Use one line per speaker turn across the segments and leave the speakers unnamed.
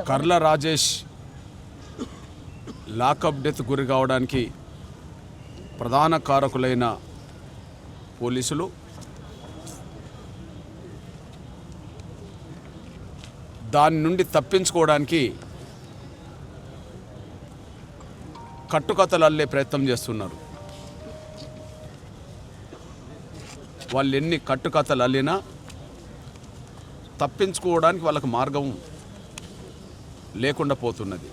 కర్ల Rajesh lockup death గురి కావడానికి ప్రధాన కారకులైన పోలీసులు దాని నుండి తప్పించుకోవడానికి కట్టుకథలు అల్లే ప్రయత్నం చేస్తున్నారు. వాళ్ళు ఎన్ని కట్టుకథలు అల్లినా తప్పించుకోవడానికి వాళ్ళకు మార్గం లేకుండా పోతున్నది.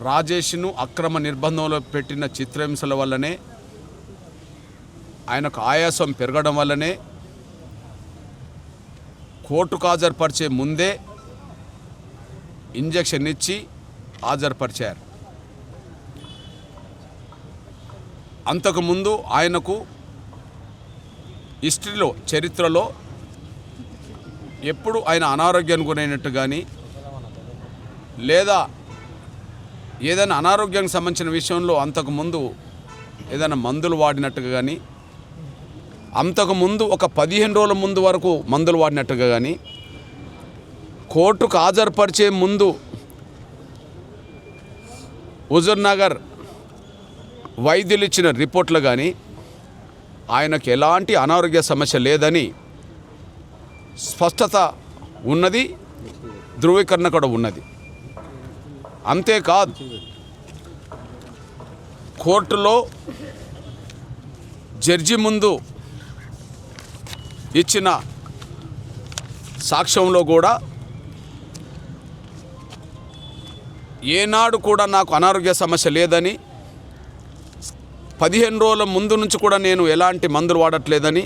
రాజేష్ను అక్రమ నిర్బంధంలో పెట్టిన చిత్రహింసల వల్లనే, ఆయనకు ఆయాసం పెరగడం వల్లనే కోర్టుకు హాజరుపరిచే ముందే ఇంజెక్షన్ ఇచ్చి హాజరుపరిచారు. అంతకుముందు ఆయనకు హిస్టరీలో, చరిత్రలో ఎప్పుడు ఆయన అనారోగ్యానికి గురైనట్టు కానీ లేదా ఏదైనా అనారోగ్యానికి సంబంధించిన విషయంలో అంతకుముందు ఏదైనా మందులు వాడినట్టుగా కానీ, అంతకుముందు ఒక 15 రోజుల ముందు వరకు మందులు వాడినట్టుగా కానీ, కోర్టుకు హాజరుపరిచే ముందు హుజూర్నగర్ వైద్యులు ఇచ్చిన రిపోర్ట్లు కానీ ఆయనకు ఎలాంటి అనారోగ్య సమస్య లేదని స్పష్టత ఉన్నది, ధృవీకరణ కూడా ఉన్నది. అంతేకాదు, కోర్టులో జడ్జి ముందు ఇచ్చిన సాక్ష్యంలో కూడా ఏనాడు కూడా నాకు అనారోగ్య సమస్య లేదని, 15 రోజుల ముందు నుంచి కూడా నేను ఎలాంటి మందులు వాడట్లేదని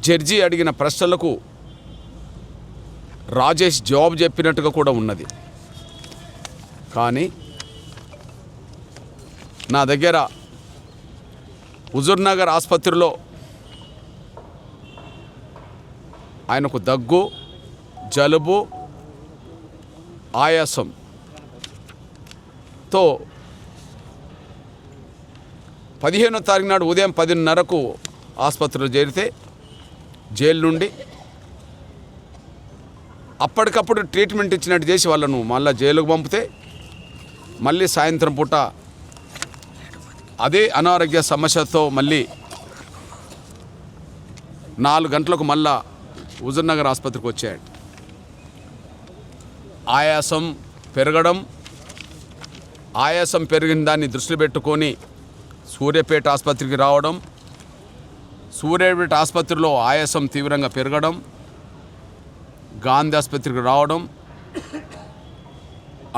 జడ్జి అడిగిన ప్రశ్నలకు రాజేష్ జవాబు చెప్పినట్టుగా కూడా ఉన్నది. కానీ నా దగ్గర హుజూర్నగర్ ఆసుపత్రిలో ఆయనకు దగ్గు, జలుబు, ఆయాసంతో 15వ తారీఖు నాడు ఉదయం 10:30కు ఆసుపత్రిలో చేరితే జైలు నుండి అప్పటికప్పుడు ట్రీట్మెంట్ ఇచ్చినట్టు చేసి వాళ్ళను మళ్ళీ జైలుకు పంపితే మళ్ళీ సాయంత్రం పూట అదే అనారోగ్య సమస్యతో మళ్ళీ 4 గంటలకు మళ్ళా హుజూర్నగర్ ఆసుపత్రికి వచ్చాడు. ఆయాసం పెరిగిన దాన్ని దృష్టిలో పెట్టుకొని సూర్యాపేట ఆసుపత్రికి రావడం, సూర్యాపేట ఆసుపత్రిలో ఆయాసం తీవ్రంగా పెరగడం, గాంధీ ఆసుపత్రికి రావడం,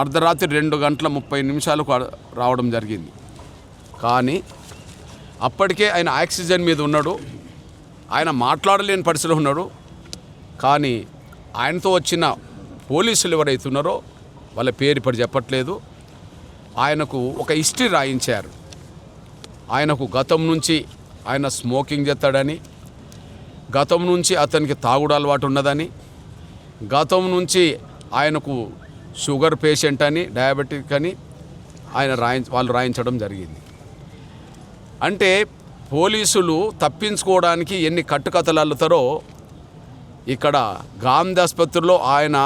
అర్ధరాత్రి 2:30 రావడం జరిగింది. కానీ అప్పటికే ఆయన ఆక్సిజన్ మీద ఉన్నాడు, ఆయన మాట్లాడలేని పరిస్థితిలో ఉన్నాడు. కానీ ఆయనతో వచ్చిన పోలీసులు ఎవరైతే ఉన్నారో వాళ్ళ పేరు ఇప్పుడు చెప్పట్లేదు, ఆయనకు ఒక హిస్టరీ రాయించారు. ఆయనకు గతం నుంచి ఆయన స్మోకింగ్ చేస్తాడని, గతం నుంచి అతనికి తాగుడు అలవాటు ఉన్నదని, గతం నుంచి ఆయనకు షుగర్ పేషెంట్ అని, డయాబెటిక్ అని వాళ్ళు రాయించడం జరిగింది. అంటే పోలీసులు తప్పించుకోవడానికి ఎన్ని కట్టుకథలు అల్లుతారో ఇక్కడ గాంధీ ఆసుపత్రిలో ఆయన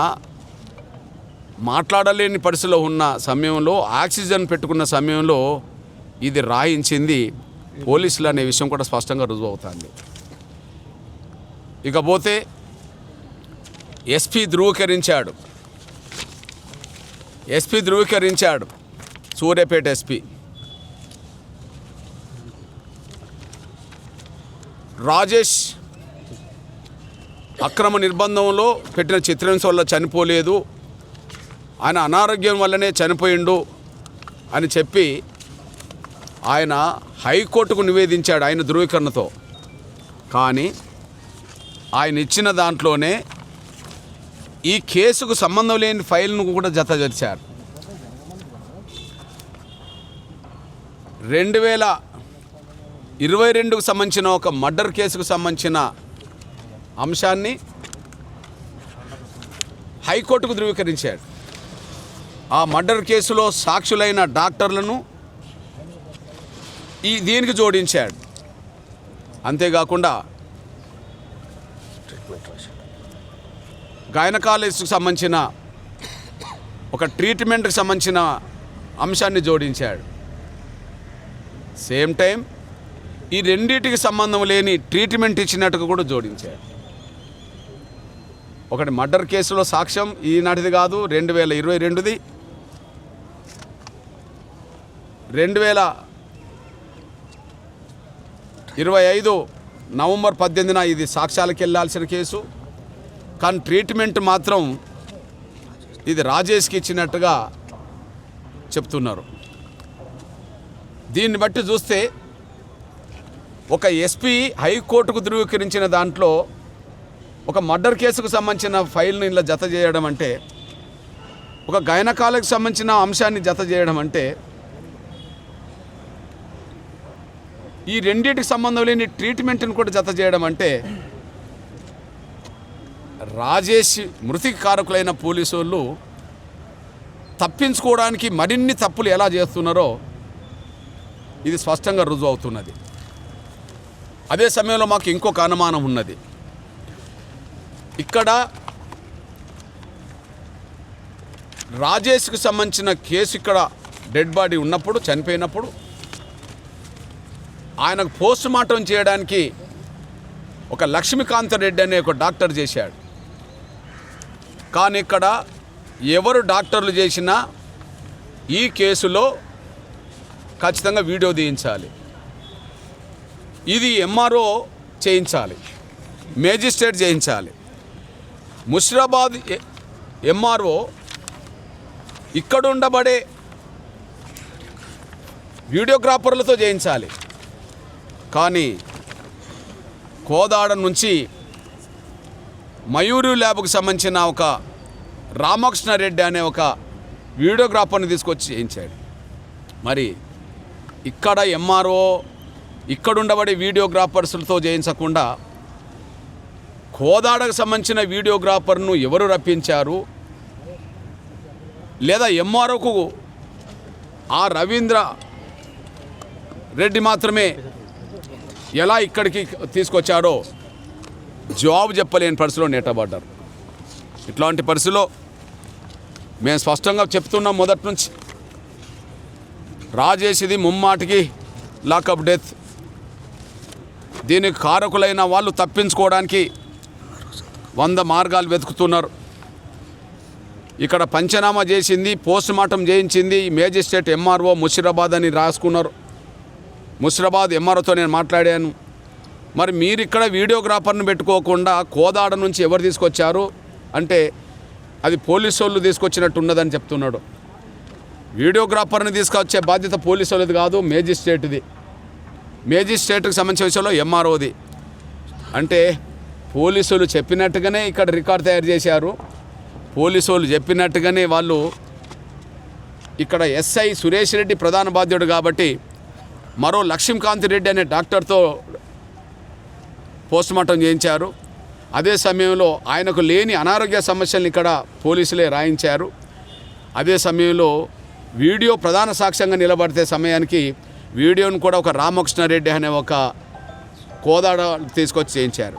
మాట్లాడలేని పరిస్థితిలో ఉన్న సమయంలో, ఆక్సిజన్ పెట్టుకున్న సమయంలో ఇది రాయించింది పోలీసులు అనే విషయం కూడా స్పష్టంగా రుజువు అవుతుంది. ఇకపోతే ఎస్పీ ధృవీకరించాడు సూర్యాపేట ఎస్పీ. రాజేష్ అక్రమ నిర్బంధంలో పెట్టిన చిత్రహింస వల్ల చనిపోలేదు, ఆయన అనారోగ్యం వల్లనే చనిపోయిండు అని చెప్పి ఆయన హైకోర్టుకు నివేదించాడు ఆయన ధృవీకరణతో. కానీ ఆయన ఇచ్చిన దాంట్లోనే ఈ కేసుకు సంబంధం లేని ఫైల్ను కూడా జతచేర్చారు. 2022కు సంబంధించిన ఒక మర్డర్ కేసుకు సంబంధించిన అంశాన్ని హైకోర్టుకు ధృవీకరించాడు. ఆ మర్డర్ కేసులో సాక్షులైన డాక్టర్లను దీనికి జోడించాడు. అంతేకాకుండా గైనకాలజిస్ట్కి సంబంధించిన ఒక ట్రీట్మెంట్కి సంబంధించిన అంశాన్ని జోడించాడు. సేమ్ టైం ఈ రెండింటికి సంబంధం లేని ట్రీట్మెంట్ ఇచ్చినట్టుగా కూడా జోడించాడు. ఒకటి మర్డర్ కేసులో సాక్ష్యం ఈనాటిది కాదు, 2022ది. 2025 నవంబర్ 18న ఇది సాక్ష్యాలకు వెళ్ళాల్సిన కేసు. కానీ ట్రీట్మెంట్ మాత్రం ఇది రాజేష్కి ఇచ్చినట్టుగా చెప్తున్నారు. దీన్ని బట్టి చూస్తే ఒక ఎస్పీ హైకోర్టుకు ధృవీకరించిన దాంట్లో ఒక మర్డర్ కేసుకు సంబంధించిన ఫైల్ని ఇలా జత చేయడం అంటే, ఒక గైనకాలజీకి సంబంధించిన అంశాన్ని జత చేయడం అంటే, ఈ రెండింటికి సంబంధం లేని ట్రీట్మెంట్ని కూడా జత చేయడం అంటే, రాజేష్ మృతికి కారకులైన పోలీసు వాళ్ళు తప్పించుకోవడానికి మరిన్ని తప్పులు ఎలా చేస్తున్నారో ఇది స్పష్టంగా రుజువు అవుతున్నది. అదే సమయంలో మాకు ఇంకొక అనుమానం ఉన్నది. ఇక్కడ రాజేష్కి సంబంధించిన కేసు ఇక్కడ డెడ్ బాడీ ఉన్నప్పుడు, చనిపోయినప్పుడు ఆయనకు పోస్ట్ మార్టం చేయడానికి ఒక లక్ష్మీకాంత రెడ్డి అనే ఒక డాక్టర్ చేశాడు. కానీ ఇక్కడ ఎవరు డాక్టర్లు చేసినా ఈ కేసులో ఖచ్చితంగా వీడియో తీయించాలి. ఇది ఎంఆర్ఓ చేయించాలి, మేజిస్ట్రేట్ చేయించాలి. ముషిరాబాద్ ఎంఆర్ఓ ఇక్కడ ఉండబడే వీడియోగ్రాఫర్లతో చేయించాలి. కానీ కోదాడ నుంచి మయూరి ల్యాబ్కు సంబంధించిన ఒక రామకృష్ణారెడ్డి అనే ఒక వీడియోగ్రాఫర్ని తీసుకొచ్చి చేయించాడు. మరి ఇక్కడ ఎంఆర్ఓ ఇక్కడ ఉండబడే వీడియోగ్రాఫర్స్లతో చేయించకుండా కోదాడకు సంబంధించిన వీడియోగ్రాఫర్ను ఎవరు రప్పించారు, లేదా ఎంఆర్ఓకు ఆ రవీంద్ర రెడ్డి మాత్రమే ఎలా ఇక్కడికి తీసుకొచ్చారో జవాబు చెప్పలేని పరిస్థితిలో నెట్టబడ్డారు. ఇట్లాంటి పరిస్థితిలో మేము స్పష్టంగా చెప్తున్నాం మొదటి నుంచి, రాజేష్ది ముమ్మాటికి లాకప్ డెత్. దీనికి కారకులైన వాళ్ళు తప్పించుకోవడానికి 100 మార్గాలు వెతుకుతున్నారు. ఇక్కడ పంచనామా చేసింది, పోస్ట్ మార్టం చేయించింది మేజిస్ట్రేట్ ఎంఆర్ఓ ముషిరాబాద్ అని రాసుకున్నారు. ముషిరాబాద్ ఎంఆర్ఓతో నేను మాట్లాడాను. మరి మీరు ఇక్కడ వీడియోగ్రాఫర్ని పెట్టుకోకుండా కోదాడ నుంచి ఎవరు తీసుకొచ్చారు అంటే అది పోలీసు వాళ్ళు తీసుకొచ్చినట్టు ఉన్నదని చెప్తున్నాడు. వీడియోగ్రాఫర్ని తీసుకొచ్చే బాధ్యత పోలీసు వాళ్ళది కాదు, మేజిస్ట్రేట్ది. మేజిస్ట్రేట్కి సంబంధించిన విషయంలో ఎంఆర్ఓది. అంటే పోలీసులు చెప్పినట్టుగానే ఇక్కడ రికార్డు తయారు చేశారు. పోలీసు వాళ్ళు చెప్పినట్టుగానే వాళ్ళు ఇక్కడ ఎస్ఐ సురేష్ రెడ్డి ప్రధాన బాధ్యుడు కాబట్టి మరో లక్ష్మీకాంత్ రెడ్డి అనే డాక్టర్తో పోస్ట్మార్టం చేయించారు. అదే సమయంలో ఆయనకు లేని అనారోగ్య సమస్యలను ఇక్కడ పోలీసులే రాయించారు. అదే సమయంలో వీడియో ప్రధాన సాక్ష్యంగా నిలబడితే సమయానికి వీడియోను కూడా ఒక రామకృష్ణారెడ్డి అనే ఒక కోదాడ తీసుకొచ్చి చేయించారు.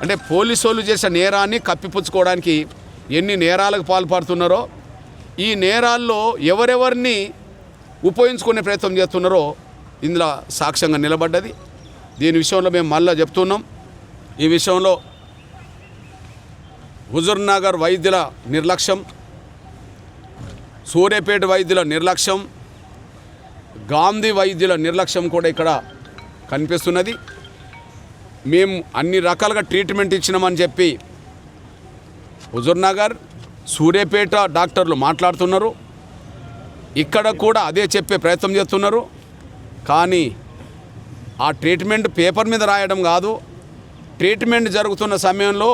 అంటే పోలీసు వాళ్ళు చేసే నేరాన్ని కప్పిపుచ్చుకోవడానికి ఎన్ని నేరాలకు పాల్పడుతున్నారో, ఈ నేరాల్లో ఎవరెవరిని ఉపయోగించుకునే ప్రయత్నం చేస్తున్నారో ఇందులో సాక్ష్యంగా నిలబడ్డది. దీని విషయంలో మేము మళ్ళీ చెప్తున్నాం, ఈ విషయంలో హుజూర్నగర్ వైద్యుల నిర్లక్ష్యం, సూర్యాపేట వైద్యుల నిర్లక్ష్యం, గాంధీ వైద్యుల నిర్లక్ష్యం కూడా ఇక్కడ కనిపిస్తున్నది. మేము అన్ని రకాలుగా ట్రీట్మెంట్ ఇచ్చినామని చెప్పి హుజూర్నగర్, సూర్యాపేట డాక్టర్లు మాట్లాడుతున్నారు. ఇక్కడ కూడా అదే చెప్పే ప్రయత్నం చేస్తున్నారు. కానీ ఆ ట్రీట్మెంట్ పేపర్ మీద రాయడం కాదు, ట్రీట్మెంట్ జరుగుతున్న సమయంలో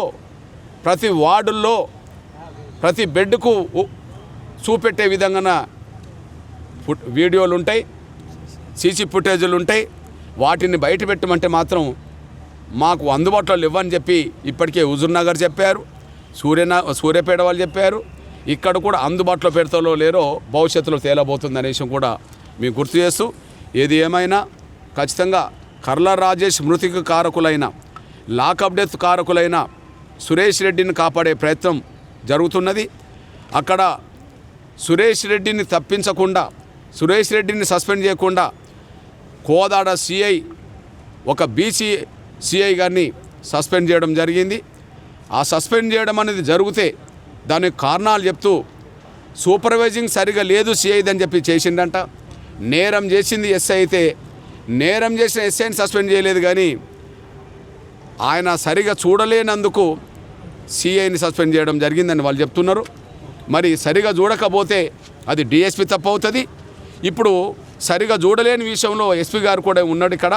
ప్రతి వార్డుల్లో ప్రతి బెడ్కు చూపెట్టే విధంగా వీడియోలు ఉంటాయి, సీసీ ఫుటేజీలు ఉంటాయి. వాటిని బయట పెట్టమంటే మాత్రం మాకు అందుబాటులో లేవని చెప్పి ఇప్పటికే హుజూర్నగర్ చెప్పారు, సూర్యాపేట వాళ్ళు చెప్పారు. ఇక్కడ కూడా అందుబాటులో పెడతాలో లేరో భవిష్యత్తులో తేలబోతుంది అనే విషయం కూడా మీకు గుర్తు చేస్తూ, ఏది ఏమైనా ఖచ్చితంగా కర్ల రాజేష్ మృతికి కారకులైన, లాకప్ డెత్ కారకులైన సురేష్ రెడ్డిని కాపాడే ప్రయత్నం జరుగుతున్నది. అక్కడ సురేష్ రెడ్డిని తప్పించకుండా, సురేష్ రెడ్డిని సస్పెండ్ చేయకుండా కోదాడ సిఐ ఒక బీసీ సిఐ గారిని సస్పెండ్ చేయడం జరిగింది. ఆ సస్పెండ్ చేయడం అనేది జరిగితే దానికి కారణాలు చెప్తూ సూపర్వైజింగ్ సరిగా లేదు సిఐదని చెప్పి చేసిండంట. నేరం చేసింది ఎస్ఐ అయితే నేరం చేసిన ఎస్ఐని సస్పెండ్ చేయలేదు, కానీ ఆయన సరిగా చూడలేనందుకు సిఐని సస్పెండ్ చేయడం జరిగిందని వాళ్ళు చెప్తున్నారు. మరి సరిగా చూడకపోతే అది డిఎస్పి తప్పు అవుతుంది. ఇప్పుడు సరిగా చూడలేని విషయంలో ఎస్పీ గారు కూడా ఉన్నాడు ఇక్కడ.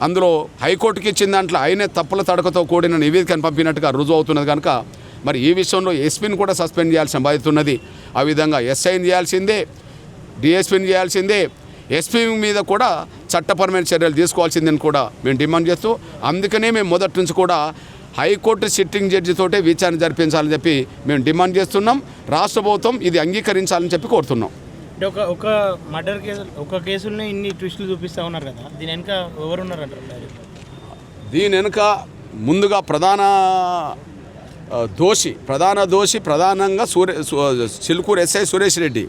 అందులో హైకోర్టుకి ఇచ్చిన దాంట్లో ఆయనే తప్పుల తడకతో కూడిన నివేదికను పంపినట్టుగా రుజువు అవుతున్నది కనుక మరి ఈ విషయంలో ఎస్పీని కూడా సస్పెండ్ చేయాల్సిన బాధ్యత ఉన్నది. ఆ విధంగా ఎస్ఐని చేయాల్సిందే, డిఎస్పీని చేయాల్సిందే, ఎస్పీ మీద కూడా చట్టపరమైన చర్యలు తీసుకోవాల్సిందని కూడా మేము డిమాండ్ చేస్తూ, అందుకనే మేము మొదటి నుంచి కూడా హైకోర్టు సిట్టింగ్ జడ్జితోటే విచారణ జరిపించాలని చెప్పి మేము డిమాండ్ చేస్తున్నాం. రాష్ట్ర ప్రభుత్వం ఇది అంగీకరించాలని చెప్పి కోరుతున్నాం.
అంటే ఒక మర్డర్ కేసు, ఒక కేసులోనే ఇన్ని ట్విస్టులు చూపిస్తూ ఉన్నారు కదా, దీని వెనుక ఎవరు ఉన్నారంటారు?
దీని వెనుక ముందుగా ప్రధాన దోషి ప్రధానంగా చిలుకూరు ఎస్ఐ సురేష్ రెడ్డి.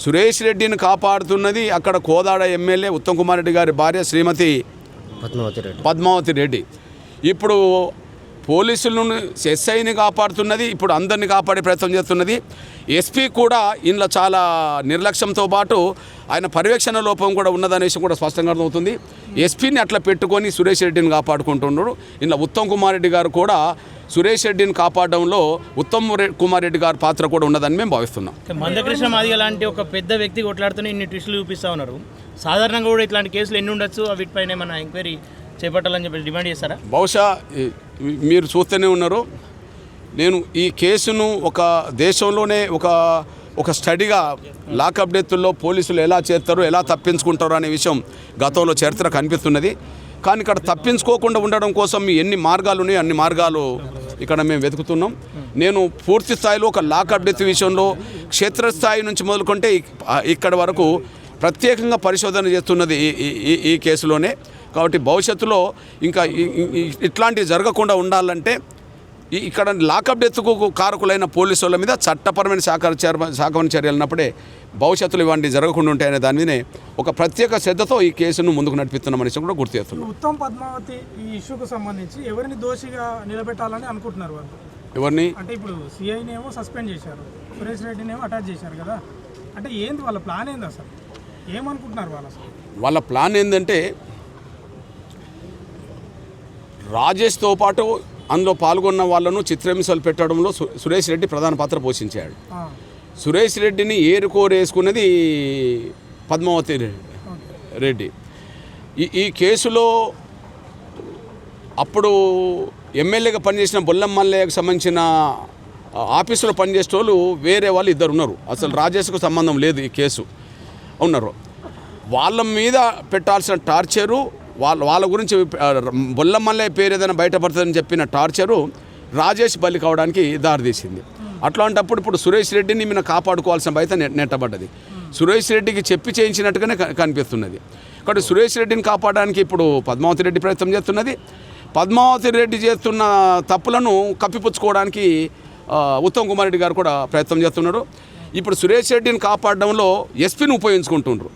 సురేష్ రెడ్డిని కాపాడుతున్నది అక్కడ కోదాడ ఎమ్మెల్యే ఉత్తమ్ కుమార్ రెడ్డి గారి భార్య శ్రీమతి పద్మావతి రెడ్డి. ఇప్పుడు పోలీసులను ఎస్ఐని కాపాడుతున్నది, ఇప్పుడు అందరినీ కాపాడే ప్రయత్నం చేస్తున్నది. ఎస్పీ కూడా ఇందులో చాలా నిర్లక్ష్యంతో పాటు ఆయన పర్యవేక్షణ లోపం కూడా ఉన్నదనే విషయం కూడా స్పష్టంగా అర్థమవుతుంది. ఎస్పీని అట్లా పెట్టుకొని సురేష్ రెడ్డిని కాపాడుకుంటున్నాడు. ఇందులో ఉత్తమ్ కుమార్ రెడ్డి గారు కూడా సురేష్ రెడ్డిని కాపాడడంలో ఉత్తమ్ కుమార్ రెడ్డి గారి పాత్ర కూడా ఉన్నదని మేము భావిస్తున్నాం.
మందకృష్ణ మాదిగ లాంటి ఒక పెద్ద వ్యక్తి కొట్లాడుతూనే ఇన్ని ట్విస్టులు చూపిస్తూ ఉన్నారు. సాధారణంగా కూడా ఇట్లాంటి కేసులు ఎన్ని ఉండొచ్చు, వీటిపైన ఏమైనా ఎంక్వైరీ చేపట్టాలని చెప్పి డిమాండ్ చేస్తారా?
బహుశా మీరు చూస్తూనే ఉన్నారు. నేను ఈ కేసును ఒక దేశంలోనే ఒక స్టడీగా లాకప్ డెత్తుల్లో పోలీసులు ఎలా చేస్తారు, ఎలా తప్పించుకుంటారు అనే విషయం గతంలో చరిత్ర కనిపిస్తున్నది. కానీ ఇక్కడ తప్పించుకోకుండా ఉండడం కోసం ఎన్ని మార్గాలు ఉన్నాయో అన్ని మార్గాలు ఇక్కడ మేము వెతుకుతున్నాం. నేను పూర్తి స్థాయిలో ఒక లాకప్ డెత్ విషయంలో క్షేత్రస్థాయి నుంచి మొదలుకుంటే ఇక్కడ వరకు ప్రత్యేకంగా పరిశోధన చేస్తున్నది ఈ కేసులోనే. కాబట్టి భవిష్యత్తులో ఇంకా ఇట్లాంటివి జరగకుండా ఉండాలంటే ఇక్కడ లాకప్ డెత్కు కారకులైన పోలీసు వాళ్ళ మీద చట్టపరమైన శాఖమైన చర్యలు ఉన్నప్పుడే భవిష్యత్తులో ఇవన్నీ జరగకుండా ఉంటాయనే దాని మీదనే ఒక ప్రత్యేక శ్రద్ధతో ఈ కేసును ముందుకు నడిపిస్తున్న మనిషి కూడా గుర్తు చేస్తున్నాం.
ఉత్తమ్ పద్మావతి ఈ ఇష్యూకు సంబంధించి ఎవరిని దోషిగా నిలబెట్టాలని అనుకుంటున్నారు వాళ్ళు?
ఎవరిని
అంటే ఇప్పుడు సిఐని ఏమో సస్పెండ్ చేశారు, సురేష్ రెడ్డిని ఏమో అటాచ్ చేశారు కదా, అంటే ఏంది వాళ్ళ ప్లాన్ ఏంది అసలు? ఏమనుకుంటున్నారు వాళ్ళు అసలు?
వాళ్ళ ప్లాన్ ఏంటంటే రాజేష్తో పాటు అందులో పాల్గొన్న వాళ్ళను చిత్రహింసలు పెట్టడంలో సురేష్ రెడ్డి ప్రధాన పాత్ర పోషించాడు. సురేష్ రెడ్డిని ఏరుకోరేసుకున్నది పద్మావతి రెడ్డి. ఈ కేసులో అప్పుడు ఎమ్మెల్యేగా పనిచేసిన బొల్లం మల్లయ్యకు సంబంధించిన ఆఫీసులో పనిచేసే వాళ్ళు వేరే వాళ్ళు ఇద్దరు ఉన్నారు. అసలు రాజేష్కు సంబంధం లేదు ఈ కేసు ఉన్నారు. వాళ్ళ మీద పెట్టాల్సిన టార్చరు, వాళ్ళ గురించి బొల్లం మల్లయ్య పేరు ఏదైనా బయటపడుతుందని చెప్పిన టార్చరు రాజేష్ బలి కావడానికి దారితీసింది. అట్లాంటప్పుడు ఇప్పుడు సురేష్ రెడ్డిని మీద కాపాడుకోవాల్సిన బాధ్యత నెట్టబడ్డది. సురేష్ రెడ్డికి చెప్పి చేయించినట్టుగానే కనిపిస్తున్నది. కాబట్టి సురేష్ రెడ్డిని కాపాడడానికి ఇప్పుడు పద్మావతి రెడ్డి ప్రయత్నం చేస్తున్నది. పద్మావతి రెడ్డి చేస్తున్న తప్పులను కప్పిపుచ్చుకోవడానికి ఉత్తమ్ కుమార్ రెడ్డి గారు కూడా ప్రయత్నం చేస్తున్నాడు. ఇప్పుడు సురేష్ రెడ్డిని కాపాడడంలో ఎస్పీని ఉపయోగించుకుంటుండ్రు.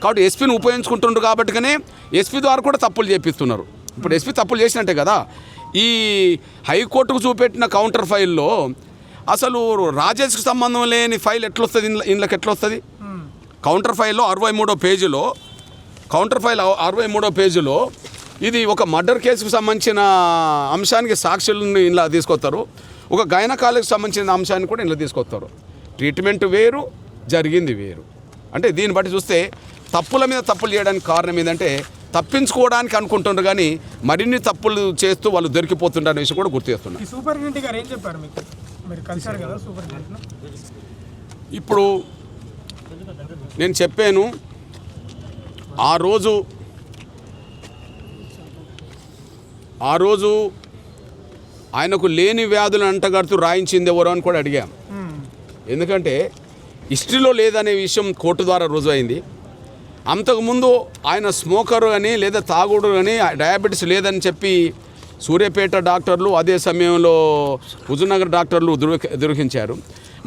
కాబట్టి ఎస్పీని ఉపయోగించుకుంటుండ్రు కాబట్టిగానే ఎస్పీ ద్వారా కూడా తప్పులు చేపిస్తున్నారు. ఇప్పుడు ఎస్పీ తప్పులు చేసినట్టే కదా. ఈ హైకోర్టుకు చూపెట్టిన కౌంటర్ ఫైల్లో అసలు రాజేష్కి సంబంధం లేని ఫైల్ ఎట్లొస్తుంది, ఇందులోకి ఎట్లొస్తుంది? కౌంటర్ ఫైల్లో 63వ పేజీలో ఇది ఒక మర్డర్ కేసుకు సంబంధించిన అంశానికి సాక్షులను ఇలా తీసుకొస్తారు, ఒక గైనకాలజీకి సంబంధించిన అంశాన్ని కూడా ఇలా తీసుకొస్తారు. ట్రీట్మెంట్ వేరు, జరిగింది వేరు. అంటే దీన్ని బట్టి చూస్తే తప్పుల మీద తప్పులు చేయడానికి కారణం ఏంటంటే తప్పించుకోవడానికి అనుకుంటున్నారు, కానీ మరిన్ని తప్పులు చేస్తూ వాళ్ళు దొరికిపోతుంటారు అనే విషయం కూడా గుర్తు చేస్తున్నారు.
సూపరింటెండెంట్ గారు ఏం చెప్పారు మీకు? మీరు కలిసారు కదా సూపరింటెండెంట్?
ఇప్పుడు నేను చెప్పాను, ఆ రోజు ఆయనకు లేని వ్యాధులు అంటగడుతూ రాయించింది ఎవరో అని కూడా అడిగాం. ఎందుకంటే హిస్టరీలో లేదనే విషయం కోర్టు ద్వారా రుజువైంది. అంతకుముందు ఆయన స్మోకరు అని లేదా తాగుడు అని డయాబెటీస్ లేదని చెప్పి సూర్యాపేట డాక్టర్లు అదే సమయంలో హుజూర్నగర్ డాక్టర్లు దుర్హించారు.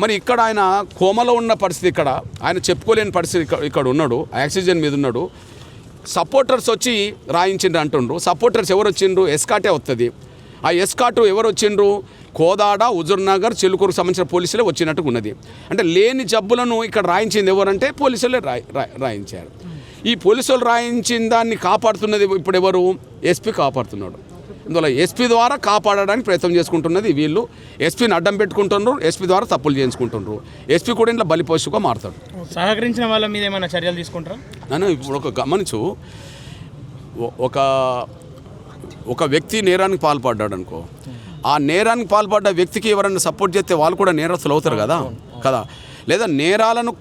మరి ఇక్కడ ఆయన కోమలో ఉన్న పరిస్థితి, ఇక్కడ ఆయన చెప్పుకోలేని పరిస్థితి ఇక్కడ ఉన్నాడు, ఆక్సిజన్ మీద ఉన్నాడు. సపోర్టర్స్ వచ్చి రాయించిండ్రు అంటుండ్రు. సపోర్టర్స్ ఎవరు వచ్చిండ్రు? ఎస్కాటే వస్తుంది. ఆ ఎస్కాటు ఎవరు వచ్చిండ్రు? కోదాడ, హుజూర్నగర్, చిలుకూరుకు సంబంధించిన పోలీసులే వచ్చినట్టుగా ఉన్నది. అంటే లేని జబ్బులను ఇక్కడ రాయించింది ఎవరంటే పోలీసులే రాయించారు. ఈ పోలీసులు రాయించిన దాన్ని కాపాడుతున్నది ఇప్పుడు ఎవరు? ఎస్పీ కాపాడుతున్నాడు. అందువల్ల ఎస్పీ ద్వారా కాపాడడానికి ప్రయత్నం చేసుకుంటున్నది వీళ్ళు. ఎస్పీని అడ్డం పెట్టుకుంటున్నారు, ఎస్పీ ద్వారా తప్పులు చేయించుకుంటున్నారు. ఎస్పీ కూడా ఇంట్లో బలిపోషుగా మారుతాడు.
సహకరించిన వాళ్ళ మీద ఏమైనా చర్యలు తీసుకుంటారా?
నన్ను ఇప్పుడు ఒక గమనించు, ఒక వ్యక్తి నేరానికి పాల్పడ్డాడు అనుకో, ఆ నేరానికి పాల్పడ్డ వ్యక్తికి ఎవరైనా సపోర్ట్ చేస్తే వాళ్ళు కూడా నేరస్తులు అవుతారు కదా. లేదా నేరాలను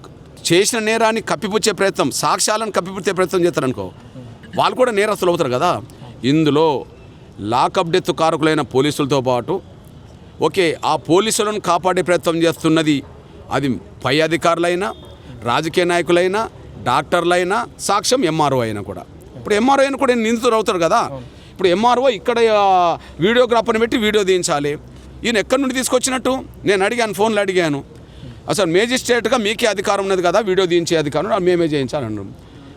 చేసిన నేరాన్ని కప్పిపుచ్చే ప్రయత్నం, సాక్ష్యాలను కప్పిపుచ్చే ప్రయత్నం చేస్తారనుకో, వాళ్ళు కూడా నేరస్తులు అవుతారు కదా. ఇందులో లాకప్ డెత్ కారకులైన పోలీసులతో పాటు ఆ పోలీసులను కాపాడే ప్రయత్నం చేస్తున్నది అది పై అధికారులైనా, రాజకీయ నాయకులైనా, డాక్టర్లైనా, సాక్ష్యం ఎంఆర్ఓ అయినా కూడా. ఇప్పుడు ఎంఆర్ఓ అయినా కూడా నిందితులు అవుతారు కదా. ఇప్పుడు ఎంఆర్ఓ ఇక్కడ వీడియోగ్రాఫర్ని పెట్టి వీడియో తీయించాలి. ఈయన ఎక్కడి నుండి తీసుకొచ్చినట్టు నేను అడిగాను, ఫోన్లో అడిగాను. అసలు మేజిస్ట్రేట్గా మీకే అధికారం ఉన్నది కదా, వీడియో తీయించే అధికారం మేమే చేయించాలన్నారు.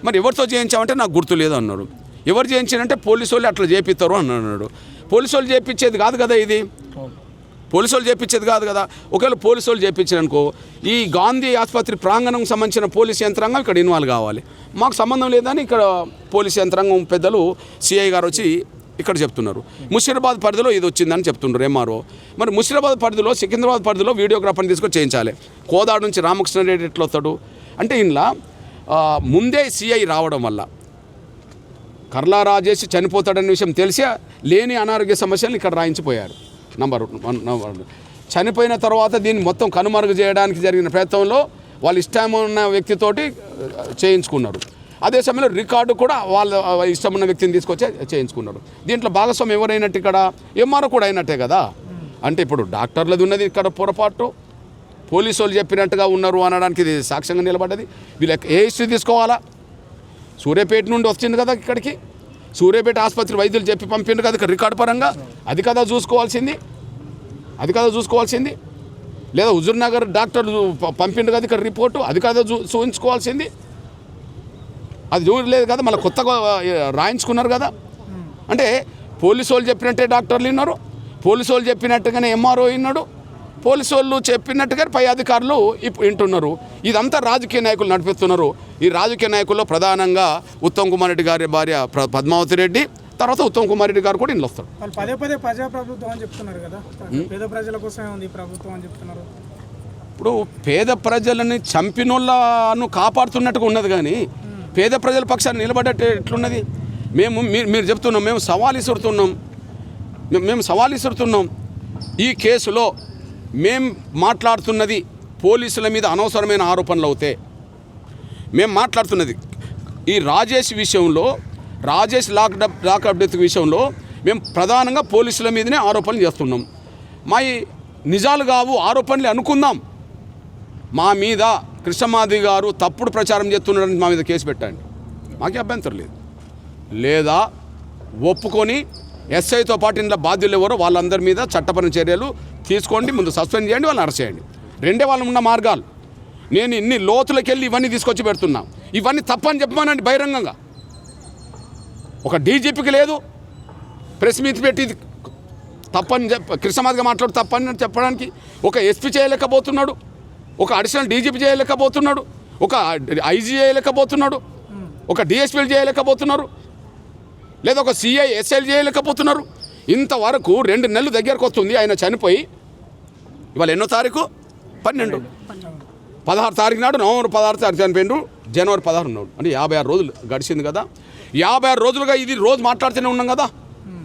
మరి ఎవరితో చేయించామంటే నాకు గుర్తు లేదు అన్నాడు. ఎవరు చేయించారంటే పోలీసు వాళ్ళు అట్లా చేపిస్తారు అన్నాడు. పోలీసు వాళ్ళు చేయించేది కాదు కదా, ఇది పోలీసు వాళ్ళు చేయించేది కాదు కదా. ఒకవేళ పోలీసు వాళ్ళు చేయించారనుకో, ఈ గాంధీ ఆసుపత్రి ప్రాంగణంకి సంబంధించిన పోలీస్ యంత్రాంగం ఇక్కడ ఇన్వాల్వ్ కావాలి. మాకు సంబంధం లేదని ఇక్కడ పోలీస్ యంత్రాంగం పెద్దలు సిఐ గారు వచ్చి ఇక్కడ చెప్తున్నారు. ముషీరాబాద్ పరిధిలో ఇది వచ్చిందని చెప్తున్నారు ఎంఆర్ఓ. మరి ముషీరాబాద్ పరిధిలో, సికింద్రాబాద్ పరిధిలో వీడియోగ్రాఫర్ని తీసుకొని చేయించాలి. కోదాడు నుంచి రామకృష్ణారెడ్డి ఎట్లా వస్తాడు అంటే ఇంట్లో ముందే సిఐ రావడం వల్ల కర్లా రాజేష్ చనిపోతాడనే విషయం తెలిసి లేని అనారోగ్య సమస్యలు ఇక్కడ రాయించిపోయారు. నంబర్ 1 చనిపోయిన తర్వాత దీన్ని మొత్తం కనుమరుగు చేయడానికి జరిగిన ప్రయత్నంలో వాళ్ళు ఇష్టమున్న వ్యక్తితోటి చేయించుకున్నారు. అదే సమయంలో రికార్డు కూడా వాళ్ళ ఇష్టమున్న వ్యక్తిని తీసుకొచ్చి చేయించుకున్నారు. దీంట్లో భాగస్వామ్యం ఎవరైనట్టు ఇక్కడ ఎంఆర్ఓ కూడా అయినట్టే కదా. అంటే ఇప్పుడు డాక్టర్లది ఉన్నది ఇక్కడ పొరపాటు, పోలీసు వాళ్ళు చెప్పినట్టుగా ఉన్నారు అనడానికి ఇది సాక్ష్యంగా నిలబడ్డది. వీళ్ళకి ఏ హిస్టరీ తీసుకోవాలా? సూర్యాపేట నుండి వచ్చింది కదా ఇక్కడికి, సూర్యాపేట ఆసుపత్రి వైద్యులు చెప్పి పంపిండు కదా ఇక్కడ రికార్డు పరంగా. అది కదా చూసుకోవాల్సింది. లేదా హుజూర్నగర్ డాక్టర్ పంపిండు కదా ఇక్కడ రిపోర్టు, అది కదా చూపించుకోవాల్సింది. అది చూడలేదు కదా, మళ్ళీ కొత్తగా రాయించుకున్నారు కదా. అంటే పోలీసు వాళ్ళు చెప్పినట్టే డాక్టర్లు విన్నారు, పోలీసు వాళ్ళు చెప్పినట్టుగానే ఎంఆర్ఓ విన్నాడు, పోలీసు వాళ్ళు చెప్పినట్టుగా పై అధికారులు వింటున్నారు. ఇదంతా రాజకీయ నాయకులు నడిపిస్తున్నారు. ఈ రాజకీయ నాయకుల్లో ప్రధానంగా ఉత్తమ్ కుమార్ రెడ్డి గారి భార్య పద్మావతి రెడ్డి, తర్వాత ఉత్తమ్ కుమార్ రెడ్డి గారు కూడా ఇంట్లో వస్తారు.
వాళ్ళు పదే ప్రజాప్రభుత్వం అని చెప్తున్నారు కదా, పేద ప్రజల కోసమే ఉంది ప్రభుత్వం అని చెప్తున్నారు.
ఇప్పుడు పేద ప్రజలని చంపినోళ్ళను కాపాడుతున్నట్టుగా ఉన్నది, కానీ పేద ప్రజల పక్షాన్ని నిలబడేట్టు ఎట్లున్నది? మీరు చెప్తున్నాం, మేము సవాల్ ఇస్తున్నాం. ఈ కేసులో మేము మాట్లాడుతున్నది పోలీసుల మీద అనవసరమైన ఆరోపణలు అవుతే, మేము మాట్లాడుతున్నది ఈ రాజేష్ విషయంలో, రాజేష్ లాకప్ డెత్ విషయంలో మేము ప్రధానంగా పోలీసుల మీదనే ఆరోపణలు చేస్తున్నాం. మా నిజాలు కావు ఆరోపణలు అనుకుందాం. మా మీద కృష్ణమాధవి గారు తప్పుడు ప్రచారం చేస్తున్నారని మా మీద కేసు పెట్టండి, మాకే అభ్యంతరం లేదు. లేదా ఒప్పుకొని ఎస్ఐతో పాటు ఇంట్లో బాధ్యులు ఎవరో వాళ్ళందరి మీద చట్టపరమైన చర్యలు తీసుకోండి, ముందు సస్పెండ్ చేయండి, వాళ్ళని అరెస్ట్ చేయండి. రెండే వాళ్ళు ఉన్న మార్గాలు. నేను ఇన్ని లోతులకు వెళ్ళి ఇవన్నీ తీసుకొచ్చి పెడుతున్నా. ఇవన్నీ తప్పని చెప్పమానండి బహిరంగంగా. ఒక డీజీపీకి లేదు ప్రెస్ మీట్ పెట్టి తప్పని కృష్ణమాదిగా మాట్లాడు తప్పని చెప్పడానికి. ఒక ఎస్పీ చేయలేకపోతున్నాడు, ఒక అడిషనల్ డీజీపీ చేయలేకపోతున్నాడు, ఒక ఐజీ చేయలేకపోతున్నాడు, ఒక డిఎస్పీలు చేయలేకపోతున్నారు, లేదా ఒక సిఐ ఎస్ఐలు చేయలేకపోతున్నారు. ఇంతవరకు 2 నెలలు దగ్గరకు వస్తుంది ఆయన చనిపోయి. ఇవాళ ఎన్నో తారీఖు? 12. 16 తారీఖు నాడు, నవంబర్ 16 తారీఖు చనిపోయిండు, జనవరి 16 ఉన్నాడు. అంటే 56 రోజులు గడిచింది కదా. 56 రోజులుగా ఇది రోజు మాట్లాడుతూనే ఉన్నాం కదా.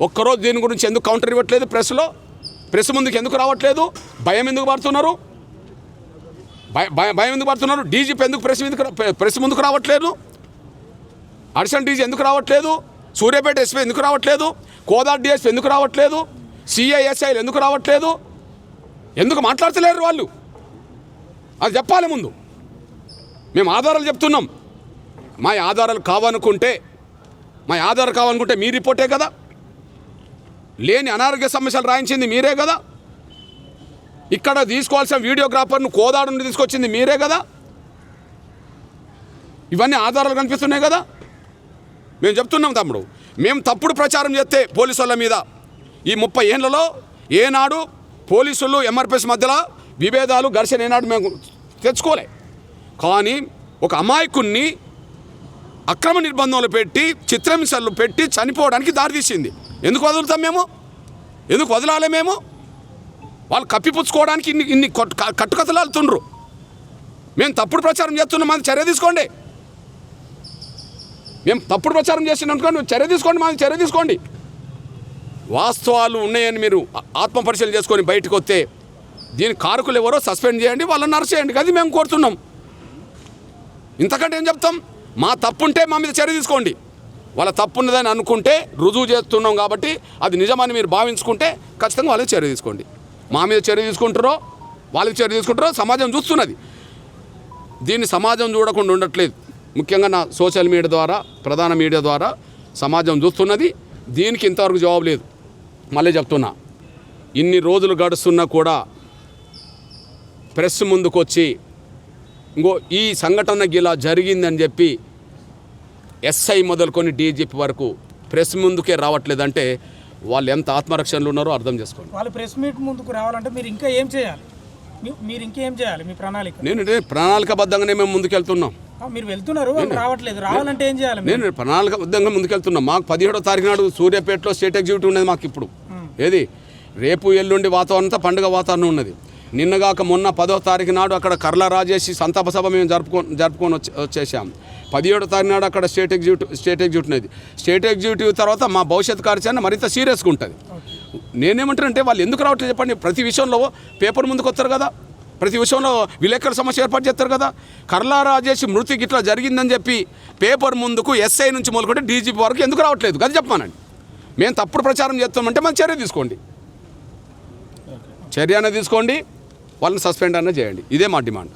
ఒక్కరోజు దీని గురించి ఎందుకు కౌంటర్ ఇవ్వట్లేదు? ప్రెస్ ముందుకు ఎందుకు రావట్లేదు? భయం ఎందుకు పడుతున్నారు? భయం ఎందుకు పడుతున్నారు? డీజీపీ ఎందుకు ప్రెస్ ముందుకు రావట్లేదు? అడిషనల్ డీజీ ఎందుకు రావట్లేదు? సూర్యాపేట ఎస్పీ ఎందుకు రావట్లేదు? కోదాడు డిఎస్పీ ఎందుకు రావట్లేదు? సిఐఎస్ఐలు ఎందుకు రావట్లేదు? ఎందుకు మాట్లాడతలేరు వాళ్ళు? అది చెప్పాలి ముందు. మేము ఆధారాలు చెప్తున్నాం. మా ఆధారాలు కావాలనుకుంటే మీ రిపోర్టే కదా. లేని అనారోగ్య సమస్యలు రాయించింది మీరే కదా. ఇక్కడ తీసుకోవాల్సిన వీడియోగ్రాఫర్ను కోదాడు నుండి తీసుకొచ్చింది మీరే కదా. ఇవన్నీ ఆధారాలు కనిపిస్తున్నాయి కదా. మేము చెప్తున్నాం తమ్ముడు, మేము తప్పుడు ప్రచారం చేస్తే పోలీసు వాళ్ళ మీద ఈ 30 ఏళ్లలో ఏనాడు పోలీసులు ఎంఆర్పిఎస్ మధ్యలో విభేదాలు ఘర్షణ ఏనాడు మేము తెచ్చుకోలే. కానీ ఒక అమాయకుణ్ణి అక్రమ నిర్బంధంలో పెట్టి చిత్రహింసలు పెట్టి చనిపోవడానికి దారితీసింది. ఎందుకు వదులుతాం మేము? ఎందుకు వదలాలి మేము? వాళ్ళు కప్పిపుచ్చుకోవడానికి ఇన్ని కట్టుకథలు వెళ్తుండ్రు. మేము తప్పుడు ప్రచారం చేస్తున్నాం, మాది చర్య తీసుకోండి. మేము తప్పుడు ప్రచారం చేస్తున్నాం, చర్య తీసుకోండి, మాది చర్య తీసుకోండి. వాస్తవాలు ఉన్నాయని మీరు ఆత్మపరిశీలన చేసుకొని బయటకు వస్తే దీని కారకులు ఎవరో సస్పెండ్ చేయండి, వాళ్ళని అరెస్ట్ చేయండి. అది మేము కోరుతున్నాం. ఇంతకంటే ఏం చెప్తాం? మా తప్పు ఉంటే మా మీద చర్య తీసుకోండి. వాళ్ళ తప్పు ఉన్నదని అనుకుంటే రుజువు చేస్తున్నాం కాబట్టి అది నిజమని మీరు భావించుకుంటే ఖచ్చితంగా వాళ్ళకి చర్య తీసుకోండి. మా మీద చర్య తీసుకుంటారో వాళ్ళకి చర్య తీసుకుంటారో సమాజం చూస్తున్నది. దీన్ని సమాజం చూడకుండా ఉండట్లేదు. ముఖ్యంగా నా సోషల్ మీడియా ద్వారా, ప్రధాన మీడియా ద్వారా సమాజం చూస్తున్నది. దీనికి ఇంతవరకు జవాబు లేదు. మళ్ళీ చెప్తున్నా, ఇన్ని రోజులు గడుస్తున్నా కూడా ప్రెస్ ముందుకు వచ్చి ఇంకో ఈ సంఘటన ఇలా జరిగిందని చెప్పి ఎస్ఐ మొదలుకొని డీజీపీ వరకు ప్రెస్ ముందుకే రావట్లేదంటే వాళ్ళు ఎంత ఆత్మరక్షణలో ఉన్నారో అర్థం చేసుకోండి.
వాళ్ళు ప్రెస్ మీట్ ముందుకు రావాలంటే మీరు ఇంకా ఏం చేయాలి? మీరు ఇంకేం చేయాలి? మీ ప్రణాళిక?
నేను ప్రణాళికబద్ధంగానే మేము ముందుకెళ్తున్నాం.
మీరు వెళ్తున్నారు, వాళ్ళు రావట్లేదు. రావాలంటే ఏం చేయాలి?
నేను ప్రణాళికబద్ధంగా ముందుకెళ్తున్నాం. మాకు 17వ తారీఖు నాడు సూర్యాపేటలో స్టేట్ ఎగ్జిక్యూటివ్ ఉన్నది. మాకు ఇప్పుడు ఏది రేపు ఎల్లుండి వాతావరణం అంతా పండుగ వాతావరణం ఉన్నది. నిన్నగాక మొన్న 10వ తారీఖు నాడు అక్కడ కర్ల రాజేసి సంతాప సభ మేము జరుపుకొని వచ్చేసాం. 17వ తారీఖు నాడు అక్కడ స్టేట్ ఎగ్జిక్యూటివ్ ఉన్నది. స్టేట్ ఎగ్జిక్యూటివ్ తర్వాత మా భవిష్యత్ కార్యాచరణ మరింత సీరియస్గా ఉంటుంది. నేనేమంటానంటే వాళ్ళు ఎందుకు రావట్లేదు చెప్పండి? ప్రతి విషయంలో పేపర్ ముందుకు వస్తారు కదా, ప్రతి విషయంలో విలేకరుల సమస్య ఏర్పాటు చేస్తారు కదా. కర్ల రాజేసి మృతికి ఇట్లా జరిగిందని చెప్పి పేపర్ ముందుకు ఎస్ఐ నుంచి మొదలుకుంటే డీజీపీ వరకు ఎందుకు రావట్లేదు? అది చెప్పానండి. మేము తప్పుడు ప్రచారం చేస్తామంటే మనం చర్య తీసుకోండి, చర్య అనేది తీసుకోండి, వాళ్ళని సస్పెండ్ అన్న చేయండి. ఇదే మా డిమాండ్.